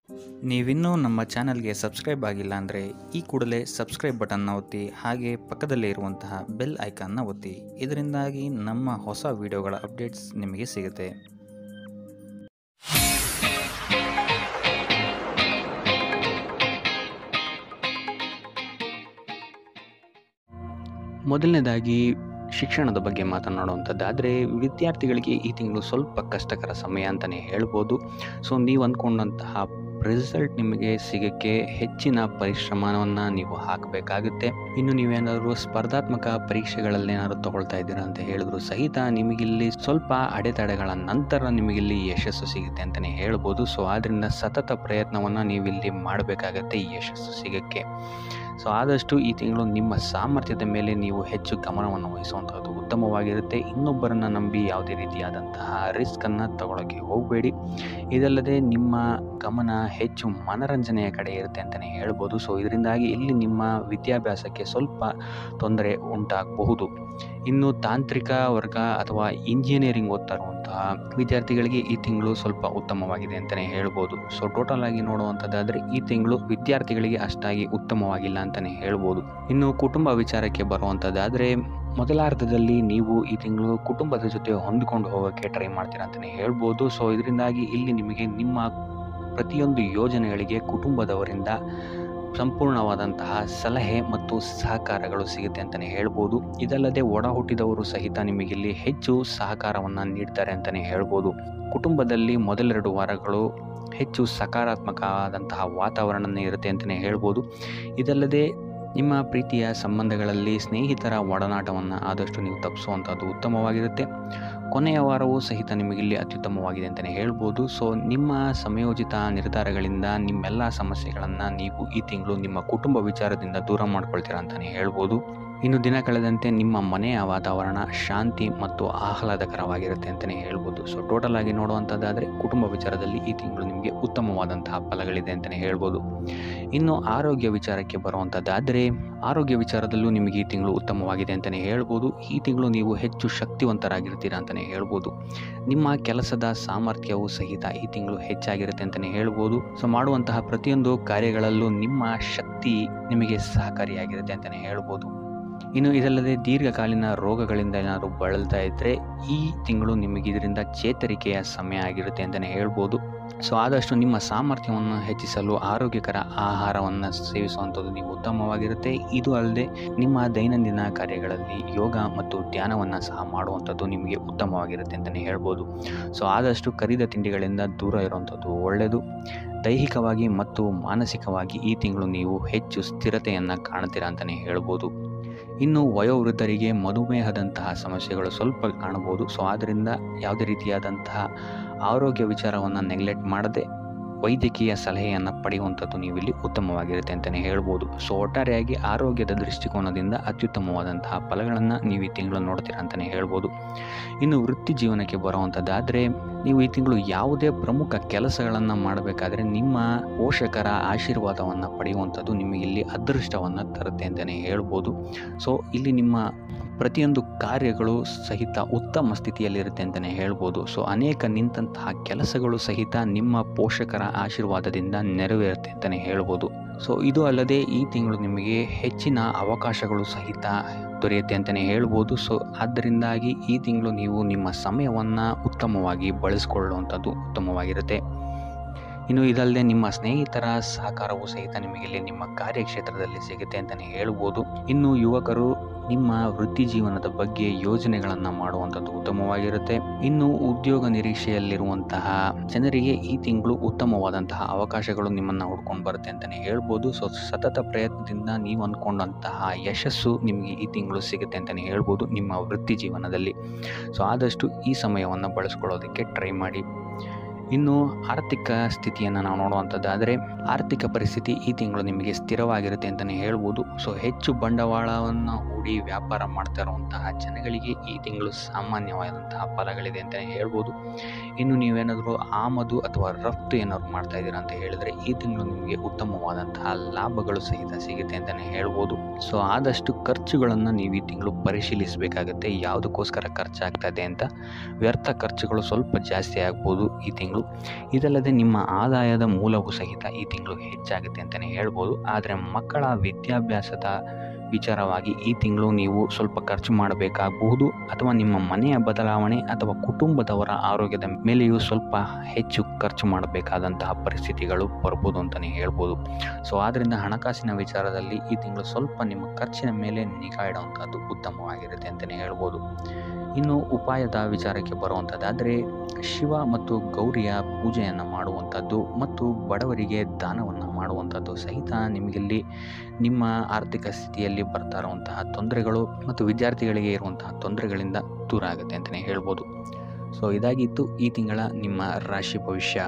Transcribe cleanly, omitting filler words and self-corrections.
ನೀವಿನ್ನೂ ನಮ್ಮ ಚಾನಲ್ಗೆ ಸಬ್ಸ್ಕ್ರೈಬ್ ಆಗಿಲ್ಲ ಅಂದರೆ ಈ ಕೂಡಲೇ ಸಬ್ಸ್ಕ್ರೈಬ್ ಬಟನ್ನ ಒತ್ತಿ ಹಾಗೆ ಪಕ್ಕದಲ್ಲೇ ಇರುವಂತಹ ಬೆಲ್ ಐಕಾನ್ನ ಒತ್ತಿ. ಇದರಿಂದಾಗಿ ನಮ್ಮ ಹೊಸ ವಿಡಿಯೋಗಳ ಅಪ್ಡೇಟ್ಸ್ ನಿಮಗೆ ಸಿಗುತ್ತೆ. ಮೊದಲನೇದಾಗಿ ಶಿಕ್ಷಣದ ಬಗ್ಗೆ ಮಾತನಾಡುವಂಥದ್ದಾದರೆ, ವಿದ್ಯಾರ್ಥಿಗಳಿಗೆ ಈ ತಿಂಗಳು ಸ್ವಲ್ಪ ಕಷ್ಟಕರ ಸಮಯ ಅಂತಲೇ ಹೇಳ್ಬೋದು. ಸೊ ನೀವು ಅಂದ್ಕೊಂಡಂತಹ ರಿಸಲ್ಟ್ ನಿಮಗೆ ಸಿಗೋಕ್ಕೆ ಹೆಚ್ಚಿನ ಪರಿಶ್ರಮವನ್ನು ನೀವು ಹಾಕಬೇಕಾಗುತ್ತೆ. ಇನ್ನು ನೀವೇನಾದರೂ ಸ್ಪರ್ಧಾತ್ಮಕ ಪರೀಕ್ಷೆಗಳಲ್ಲೇನಾದರೂ ತಗೊಳ್ತಾ ಇದ್ದೀರಾ ಅಂತ ಹೇಳಿದ್ರು ಸಹಿತ ನಿಮಗಿಲ್ಲಿ ಸ್ವಲ್ಪ ಅಡೆತಡೆಗಳ ನಂತರ ನಿಮಗಿಲ್ಲಿ ಯಶಸ್ಸು ಸಿಗುತ್ತೆ ಅಂತಲೇ ಹೇಳ್ಬೋದು. ಸೊ ಆದ್ದರಿಂದ ಸತತ ಪ್ರಯತ್ನವನ್ನು ನೀವಿಲ್ಲಿ ಮಾಡಬೇಕಾಗತ್ತೆ ಈ ಯಶಸ್ಸು ಸಿಗೋಕ್ಕೆ. ಸೊ ಆದಷ್ಟು ಈ ತಿಂಗಳು ನಿಮ್ಮ ಸಾಮರ್ಥ್ಯದ ಮೇಲೆ ನೀವು ಹೆಚ್ಚು ಗಮನವನ್ನು ವಹಿಸುವಂಥದ್ದು ಉತ್ತಮವಾಗಿರುತ್ತೆ. ಇನ್ನೊಬ್ಬರನ್ನು ನಂಬಿ ಯಾವುದೇ ರೀತಿಯಾದಂತಹ ರಿಸ್ಕನ್ನು ತಗೊಳ್ಳೋಕ್ಕೆ ಹೋಗಬೇಡಿ. ಇದಲ್ಲದೆ ನಿಮ್ಮ ಗಮನ ಹೆಚ್ಚು ಮನರಂಜನೆಯ ಕಡೆ ಇರುತ್ತೆ ಅಂತಲೇ ಹೇಳ್ಬೋದು. ಸೊ ಇದರಿಂದಾಗಿ ಇಲ್ಲಿ ನಿಮ್ಮ ವಿದ್ಯಾಭ್ಯಾಸಕ್ಕೆ ಸ್ವಲ್ಪ ತೊಂದರೆ ಉಂಟಾಗಬಹುದು. ಇನ್ನು ತಾಂತ್ರಿಕ ವರ್ಗ ಅಥವಾ ಇಂಜಿನಿಯರಿಂಗ್ ಓದ್ತಾ ಇರುವಂತಹ ವಿದ್ಯಾರ್ಥಿಗಳಿಗೆ ಈ ತಿಂಗಳು ಸ್ವಲ್ಪ ಉತ್ತಮವಾಗಿದೆ ಅಂತಲೇ ಹೇಳ್ಬೋದು. ಸೊ ಟೋಟಲ್ ಆಗಿ ನೋಡುವಂಥದ್ದಾದರೆ ಈ ತಿಂಗಳು ವಿದ್ಯಾರ್ಥಿಗಳಿಗೆ ಅಷ್ಟಾಗಿ ಉತ್ತಮವಾಗಿಲ್ಲ ಅಂತಲೇ ಹೇಳ್ಬೋದು. ಇನ್ನು ಕುಟುಂಬ ವಿಚಾರಕ್ಕೆ ಬರುವಂಥದ್ದಾದರೆ, ಮೊದಲಾರ್ಧದಲ್ಲಿ ನೀವು ಈ ತಿಂಗಳು ಕುಟುಂಬದ ಜೊತೆ ಹೊಂದಿಕೊಂಡು ಹೋಗೋಕ್ಕೆ ಟ್ರೈ ಮಾಡ್ತೀರಾ ಅಂತಲೇ ಹೇಳ್ಬೋದು. ಸೊ ಇದರಿಂದಾಗಿ ಇಲ್ಲಿ ನಿಮಗೆ ನಿಮ್ಮ ಪ್ರತಿಯೊಂದು ಯೋಜನೆಗಳಿಗೆ ಕುಟುಂಬದವರಿಂದ ಸಂಪೂರ್ಣವಾದಂತಹ ಸಲಹೆ ಮತ್ತು ಸಹಕಾರಗಳು ಸಿಗುತ್ತೆ ಅಂತಲೇ ಹೇಳ್ಬೋದು. ಇದಲ್ಲದೆ ಒಡ ಹುಟ್ಟಿದವರು ಸಹಿತ ನಿಮಗಿಲ್ಲಿ ಹೆಚ್ಚು ಸಹಕಾರವನ್ನು ನೀಡ್ತಾರೆ ಅಂತಲೇ ಹೇಳ್ಬೋದು. ಕುಟುಂಬದಲ್ಲಿ ಮೊದಲೆರಡು ವಾರಗಳು ಹೆಚ್ಚು ಸಕಾರಾತ್ಮಕವಾದಂತಹ ವಾತಾವರಣ ಇರುತ್ತೆ ಅಂತಲೇ ಹೇಳ್ಬೋದು. ಇದಲ್ಲದೆ ನಿಮ್ಮ ಪ್ರೀತಿಯ ಸಂಬಂಧಗಳಲ್ಲಿ ಸ್ನೇಹಿತರ ಒಡನಾಟವನ್ನು ಆದಷ್ಟು ನೀವು ತಪ್ಪಿಸುವಂಥದ್ದು ಉತ್ತಮವಾಗಿರುತ್ತೆ. ಕೊನೆಯ ವಾರವೂ ಸಹಿತ ನಿಮಗಿಲ್ಲಿ ಅತ್ಯುತ್ತಮವಾಗಿದೆ ಅಂತಲೇ ಹೇಳ್ಬೋದು. ಸೊ ನಿಮ್ಮ ಸಮಯೋಚಿತ ನಿರ್ಧಾರಗಳಿಂದ ನಿಮ್ಮೆಲ್ಲ ಸಮಸ್ಯೆಗಳನ್ನು ನೀವು ಈ ತಿಂಗಳು ನಿಮ್ಮ ಕುಟುಂಬ ವಿಚಾರದಿಂದ ದೂರ ಮಾಡ್ಕೊಳ್ತೀರಾ ಅಂತಲೇ ಹೇಳ್ಬೋದು. ಇನ್ನು ದಿನ ಕಳೆದಂತೆ ನಿಮ್ಮ ಮನೆಯ ವಾತಾವರಣ ಶಾಂತಿ ಮತ್ತು ಆಹ್ಲಾದಕರವಾಗಿರುತ್ತೆ ಅಂತಲೇ ಹೇಳ್ಬೋದು. ಸೊ ಟೋಟಲ್ ಆಗಿ ನೋಡುವಂಥದ್ದಾದರೆ ಕುಟುಂಬ ವಿಚಾರದಲ್ಲಿ ಈ ತಿಂಗಳು ನಿಮಗೆ ಉತ್ತಮವಾದಂತಹ ಫಲಗಳಿದೆ ಅಂತಲೇ ಹೇಳ್ಬೋದು. ಇನ್ನು ಆರೋಗ್ಯ ವಿಚಾರಕ್ಕೆ ಬರುವಂಥದ್ದಾದರೆ, ಆರೋಗ್ಯ ವಿಚಾರದಲ್ಲೂ ನಿಮಗೆ ಈ ತಿಂಗಳು ಉತ್ತಮವಾಗಿದೆ ಅಂತಲೇ ಹೇಳ್ಬೋದು. ಈ ತಿಂಗಳು ನೀವು ಹೆಚ್ಚು ಶಕ್ತಿವಂತರಾಗಿರ್ತೀರಾ ಅಂತಲೇ ಹೇಳ್ಬೋದು. ನಿಮ್ಮ ಕೆಲಸದ ಸಾಮರ್ಥ್ಯವೂ ಸಹಿತ ಈ ತಿಂಗಳು ಹೆಚ್ಚಾಗಿರುತ್ತೆ ಅಂತಲೇ ಹೇಳ್ಬೋದು. ಸೊ ಮಾಡುವಂತಹ ಪ್ರತಿಯೊಂದು ಕಾರ್ಯಗಳಲ್ಲೂ ನಿಮ್ಮ ಶಕ್ತಿ ನಿಮಗೆ ಸಹಕಾರಿಯಾಗಿರುತ್ತೆ ಅಂತಲೇ ಹೇಳ್ಬೋದು. ಇನ್ನು ಇದಲ್ಲದೆ ದೀರ್ಘಕಾಲೀನ ರೋಗಗಳಿಂದ ಏನಾದರೂ ಬಳಲ್ತಾ ಇದ್ದರೆ ಈ ತಿಂಗಳು ನಿಮಗೆ ಇದರಿಂದ ಚೇತರಿಕೆಯ ಸಮಯ ಆಗಿರುತ್ತೆ ಅಂತಲೇ ಹೇಳ್ಬೋದು. ಸೊ ಆದಷ್ಟು ನಿಮ್ಮ ಸಾಮರ್ಥ್ಯವನ್ನು ಹೆಚ್ಚಿಸಲು ಆರೋಗ್ಯಕರ ಆಹಾರವನ್ನು ಸೇವಿಸುವಂಥದ್ದು ನೀವು ಉತ್ತಮವಾಗಿರುತ್ತೆ. ಇದು ಅಲ್ಲದೆ ನಿಮ್ಮ ದೈನಂದಿನ ಕಾರ್ಯಗಳಲ್ಲಿ ಯೋಗ ಮತ್ತು ಧ್ಯಾನವನ್ನು ಸಹ ಮಾಡುವಂಥದ್ದು ನಿಮಗೆ ಉತ್ತಮವಾಗಿರುತ್ತೆ ಅಂತಲೇ ಹೇಳ್ಬೋದು. ಸೊ ಆದಷ್ಟು ಕರಿದ ತಿಂಡಿಗಳಿಂದ ದೂರ ಇರುವಂಥದ್ದು ಒಳ್ಳೆಯದು. ದೈಹಿಕವಾಗಿ ಮತ್ತು ಮಾನಸಿಕವಾಗಿ ಈ ತಿಂಗಳು ನೀವು ಹೆಚ್ಚು ಸ್ಥಿರತೆಯನ್ನು ಕಾಣ್ತೀರಾ ಅಂತಲೇ ಹೇಳ್ಬೋದು. ಇನ್ನು ವಯೋವೃದ್ಧರಿಗೆ ಮಧುಮೇಹದಂತಹ ಸಮಸ್ಯೆಗಳು ಸ್ವಲ್ಪ ಕಾಣಬಹುದು. ಸೊ ಆದ್ದರಿಂದ ಯಾವುದೇ ರೀತಿಯಾದಂತಹ ಆರೋಗ್ಯ ವಿಚಾರವನ್ನು ನೆಗ್ಲೆಕ್ಟ್ ಮಾಡದೆ ವೈದ್ಯಕೀಯ ಸಲಹೆಯನ್ನು ಪಡೆಯುವಂಥದ್ದು ನೀವು ಇಲ್ಲಿ ಉತ್ತಮವಾಗಿರುತ್ತೆ ಅಂತಲೇ ಹೇಳ್ಬೋದು. ಸೊ ಒಟ್ಟಾರೆಯಾಗಿ ಆರೋಗ್ಯದ ದೃಷ್ಟಿಕೋನದಿಂದ ಅತ್ಯುತ್ತಮವಾದಂತಹ ಫಲಗಳನ್ನು ನೀವು ಈ ತಿಂಗಳು ನೋಡ್ತೀರಾ ಅಂತಲೇ ಹೇಳ್ಬೋದು. ಇನ್ನು ವೃತ್ತಿ ಜೀವನಕ್ಕೆ ಬರುವಂಥದ್ದಾದರೆ, ನೀವು ಈ ತಿಂಗಳು ಯಾವುದೇ ಪ್ರಮುಖ ಕೆಲಸಗಳನ್ನು ಮಾಡಬೇಕಾದ್ರೆ ನಿಮ್ಮ ಪೋಷಕರ ಆಶೀರ್ವಾದವನ್ನು ಪಡೆಯುವಂಥದ್ದು ನಿಮಗಿಲ್ಲಿ ಅದೃಷ್ಟವನ್ನು ತರುತ್ತೆ ಅಂತಲೇ ಹೇಳ್ಬೋದು. ಸೊ ಇಲ್ಲಿ ನಿಮ್ಮ ಪ್ರತಿಯೊಂದು ಕಾರ್ಯಗಳು ಸಹಿತ ಉತ್ತಮ ಸ್ಥಿತಿಯಲ್ಲಿರುತ್ತೆ ಅಂತಲೇ ಹೇಳ್ಬೋದು. ಸೊ ಅನೇಕ ನಿಂತಹ ಕೆಲಸಗಳು ಸಹಿತ ನಿಮ್ಮ ಪೋಷಕರ ಆಶೀರ್ವಾದದಿಂದ ನೆರವೇರುತ್ತೆ ಅಂತಲೇ ಹೇಳ್ಬೋದು. ಸೊ ಇದು ಅಲ್ಲದೆ ಈ ತಿಂಗಳು ನಿಮಗೆ ಹೆಚ್ಚಿನ ಅವಕಾಶಗಳು ಸಹಿತ ದೊರೆಯುತ್ತೆ ಅಂತಲೇ ಹೇಳ್ಬೋದು. ಸೊ ಆದ್ದರಿಂದಾಗಿ ಈ ತಿಂಗಳು ನೀವು ನಿಮ್ಮ ಸಮಯವನ್ನು ಉತ್ತಮವಾಗಿ ಬಳಸಿಕೊಳ್ಳುವಂಥದ್ದು ಉತ್ತಮವಾಗಿರುತ್ತೆ. ಇನ್ನು ಇದಲ್ಲದೆ ನಿಮ್ಮ ಸ್ನೇಹಿತರ ಸಹಕಾರವೂ ಸಹಿತ ನಿಮಗಿಲ್ಲಿ ನಿಮ್ಮ ಕಾರ್ಯಕ್ಷೇತ್ರದಲ್ಲಿ ಸಿಗುತ್ತೆ ಅಂತಲೇ ಹೇಳ್ಬೋದು. ಇನ್ನು ಯುವಕರು ನಿಮ್ಮ ವೃತ್ತಿ ಜೀವನದ ಬಗ್ಗೆ ಯೋಜನೆಗಳನ್ನು ಮಾಡುವಂಥದ್ದು ಉತ್ತಮವಾಗಿರುತ್ತೆ. ಇನ್ನು ಉದ್ಯೋಗ ನಿರೀಕ್ಷೆಯಲ್ಲಿರುವಂತಹ ಜನರಿಗೆ ಈ ತಿಂಗಳು ಉತ್ತಮವಾದಂತಹ ಅವಕಾಶಗಳು ನಿಮ್ಮನ್ನು ಹುಡ್ಕೊಂಡು ಬರುತ್ತೆ ಅಂತಲೇ ಹೇಳ್ಬೋದು. ಸೊ ಸತತ ಪ್ರಯತ್ನದಿಂದ ನೀವು ಅಂದ್ಕೊಂಡಂತಹ ಯಶಸ್ಸು ನಿಮಗೆ ಈ ತಿಂಗಳು ಸಿಗುತ್ತೆ ಅಂತಲೇ ಹೇಳ್ಬೋದು ನಿಮ್ಮ ವೃತ್ತಿ ಜೀವನದಲ್ಲಿ. ಸೊ ಆದಷ್ಟು ಈ ಸಮಯವನ್ನು ಬಳಸ್ಕೊಳ್ಳೋದಕ್ಕೆ ಟ್ರೈ ಮಾಡಿ. ಇನ್ನು ಆರ್ಥಿಕ ಸ್ಥಿತಿಯನ್ನು ನಾವು ನೋಡುವಂಥದ್ದಾದರೆ, ಆರ್ಥಿಕ ಪರಿಸ್ಥಿತಿ ಈ ತಿಂಗಳು ನಿಮಗೆ ಸ್ಥಿರವಾಗಿರುತ್ತೆ ಅಂತಲೇ ಹೇಳ್ಬೋದು. ಸೊ ಹೆಚ್ಚು ಬಂಡವಾಳವನ್ನು ಹೂಡಿ ವ್ಯಾಪಾರ ಮಾಡ್ತಾ ಇರುವಂತಹ ಜನಗಳಿಗೆ ಈ ತಿಂಗಳು ಸಾಮಾನ್ಯವಾದಂತಹ ಫಲಗಳಿದೆ ಅಂತಲೇ ಹೇಳ್ಬೋದು. ಇನ್ನು ನೀವೇನಾದರೂ ಆಮದು ಅಥವಾ ರಫ್ತು ಏನಾದ್ರು ಮಾಡ್ತಾ ಇದ್ದೀರಾ ಅಂತ ಹೇಳಿದರೆ ಈ ತಿಂಗಳು ನಿಮಗೆ ಉತ್ತಮವಾದಂತಹ ಲಾಭಗಳು ಸಹಿತ ಸಿಗುತ್ತೆ ಅಂತಲೇ ಹೇಳ್ಬೋದು. ಸೊ ಆದಷ್ಟು ಖರ್ಚುಗಳನ್ನು ನೀವು ಈ ತಿಂಗಳು ಪರಿಶೀಲಿಸಬೇಕಾಗುತ್ತೆ. ಯಾವುದಕ್ಕೋಸ್ಕರ ಖರ್ಚಾಗ್ತಾ ಇದೆ ಅಂತ. ವ್ಯರ್ಥ ಖರ್ಚುಗಳು ಸ್ವಲ್ಪ ಜಾಸ್ತಿ ಆಗ್ಬೋದು ಈ ತಿಂಗಳು. ತಿಂಗಳು. ಇದಲ್ಲದೆ ನಿಮ್ಮ ಆದಾಯದ ಮೂಲವೂ ಸಹಿತ ಈ ತಿಂಗಳು ಹೆಚ್ಚಾಗುತ್ತೆ ಅಂತಲೇ ಹೇಳ್ಬೋದು. ಆದರೆ ಮಕ್ಕಳ ವಿದ್ಯಾಭ್ಯಾಸದ ವಿಚಾರವಾಗಿ ಈ ತಿಂಗಳು ನೀವು ಸ್ವಲ್ಪ ಖರ್ಚು ಮಾಡಬೇಕಾಗಬಹುದು, ಅಥವಾ ನಿಮ್ಮ ಮನೆಯ ಬದಲಾವಣೆ ಅಥವಾ ಕುಟುಂಬದವರ ಆರೋಗ್ಯದ ಮೇಲೆಯೂ ಸ್ವಲ್ಪ ಹೆಚ್ಚು ಖರ್ಚು ಮಾಡಬೇಕಾದಂತಹ ಪರಿಸ್ಥಿತಿಗಳು ಬರ್ಬೋದು ಅಂತಲೇ ಹೇಳ್ಬೋದು. ಸೊ ಆದ್ದರಿಂದ ಹಣಕಾಸಿನ ವಿಚಾರದಲ್ಲಿ ಈ ತಿಂಗಳು ಸ್ವಲ್ಪ ನಿಮ್ಮ ಖರ್ಚಿನ ಮೇಲೆ ನಿಗಾ ಇಡುವಂಥದ್ದು ಉತ್ತಮವಾಗಿರುತ್ತೆ ಅಂತಲೇ ಹೇಳ್ಬೋದು. ಇನ್ನು ಉಪಾಯದ ವಿಚಾರಕ್ಕೆ ಬರುವಂಥದ್ದಾದರೆ ಶಿವ ಮತ್ತು ಗೌರಿಯ ಪೂಜೆಯನ್ನು ಮಾಡುವಂಥದ್ದು ಮತ್ತು ಬಡವರಿಗೆ ದಾನವನ್ನು ಮಾಡುವಂಥದ್ದು ಸಹಿತ ನಿಮಗಿಲ್ಲಿ ನಿಮ್ಮ ಆರ್ಥಿಕ ಸ್ಥಿತಿಯಲ್ಲಿ ಬರ್ತಾ ಇರುವಂತಹ ತೊಂದರೆಗಳು ಮತ್ತು ವಿದ್ಯಾರ್ಥಿಗಳಿಗೆ ಇರುವಂತಹ ತೊಂದರೆಗಳಿಂದ ದೂರ ಆಗುತ್ತೆ ಅಂತಲೇ ಹೇಳ್ಬೋದು. ಸೊ ಇದಾಗಿತ್ತು ಈ ತಿಂಗಳ ನಿಮ್ಮ ರಾಶಿ ಭವಿಷ್ಯ.